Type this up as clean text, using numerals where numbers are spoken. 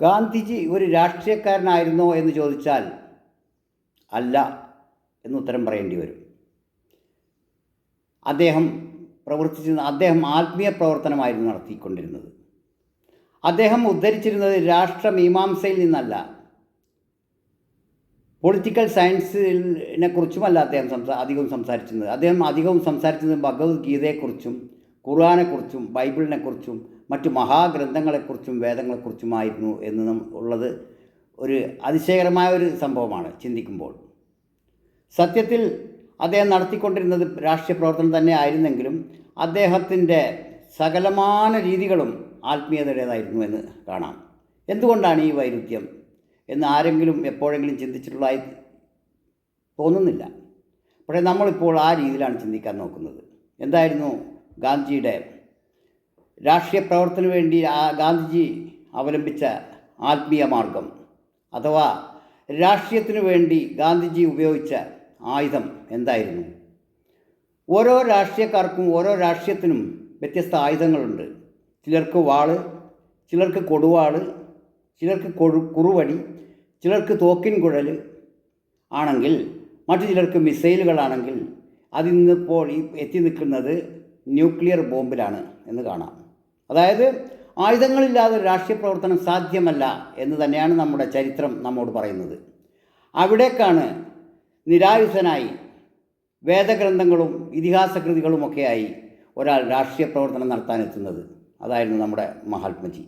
ഗാന്ധിജി ഒരു രാഷ്ട്രീയക്കാരനായിരുന്നോ എന്ന് ചോദിച്ചാൽ അല്ല എന്നുത്തരം പറയേണ്ടി വരും. അദ്ദേഹം ആത്മീയ പ്രവർത്തനമായിരുന്നു നടത്തിക്കൊണ്ടിരുന്നത്. അദ്ദേഹം ഉദ്ധരിച്ചിരുന്നത് രാഷ്ട്രമീമാംസയിൽ നിന്നല്ല, പൊളിറ്റിക്കൽ സയൻസിനെ കുറിച്ചുമല്ല അധികവും സംസാരിച്ചിരുന്നത്. അദ്ദേഹം അധികവും സംസാരിച്ചിരുന്നത് ഭഗവത്ഗീതയെക്കുറിച്ചും ഖുർആനെക്കുറിച്ചും ബൈബിളിനെക്കുറിച്ചും മറ്റു മഹാഗ്രന്ഥങ്ങളെക്കുറിച്ചും വേദങ്ങളെക്കുറിച്ചുമായിരുന്നു എന്ന് ഉള്ളത് ഒരു അതിശയകരമായ ഒരു സംഭവമാണ് ചിന്തിക്കുമ്പോൾ. സത്യത്തിൽ അദ്ദേഹം നടത്തിക്കൊണ്ടിരുന്നത് രാഷ്ട്രീയ പ്രവർത്തനം തന്നെ ആയിരുന്നെങ്കിലും അദ്ദേഹത്തിൻ്റെ സകലമാന രീതികളും ആത്മീയതയുടേതായിരുന്നു എന്ന് കാണാം. എന്തുകൊണ്ടാണ് ഈ വൈരുദ്ധ്യം എന്ന് ആരെങ്കിലും എപ്പോഴെങ്കിലും ചിന്തിച്ചിട്ടുള്ളതായി തോന്നുന്നില്ല. പക്ഷേ നമ്മളിപ്പോൾ ആ രീതിയിലാണ് ചിന്തിക്കാൻ നോക്കുന്നത്. എന്തായിരുന്നു ഗാന്ധിജിയുടെ രാഷ്ട്രീയ പ്രവർത്തനത്തിന് വേണ്ടി ഗാന്ധിജി അവലംബിച്ച ആത്മീയ മാർഗം, അഥവാ രാഷ്ട്രീയത്തിനു വേണ്ടി ഗാന്ധിജി ഉപയോഗിച്ച ആയുധം എന്തായിരുന്നു? ഓരോ രാഷ്ട്രീയക്കാർക്കും ഓരോ രാഷ്ട്രീയത്തിനും വ്യത്യസ്ത ആയുധങ്ങളുണ്ട്. ചിലർക്ക് വാള്, ചിലർക്ക് കൊടുവാള്, ചിലർക്ക് കുറുവടി, ചിലർക്ക് തോക്കിൻ കുഴൽ ആണെങ്കിൽ, മറ്റു ചിലർക്ക് മിസൈലുകളാണെങ്കിൽ, അതിന്നിപ്പോൾ എത്തി നിൽക്കുന്നത് ന്യൂക്ലിയർ ബോംബിലാണ് എന്ന് കാണാം. അതായത് ആയുധങ്ങളില്ലാതെ രാഷ്ട്രീയ പ്രവർത്തനം സാധ്യമല്ല എന്ന് തന്നെയാണ് നമ്മുടെ ചരിത്രം നമ്മോട് പറയുന്നത്. അവിടേക്കാണ് നിരായുധനായി വേദഗ്രന്ഥങ്ങളും ഇതിഹാസ കൃതികളുമൊക്കെയായി ഒരാൾ രാഷ്ട്രീയ പ്രവർത്തനം നടത്താനെത്തുന്നത്. അതായിരുന്നു നമ്മുടെ മഹാത്മജി.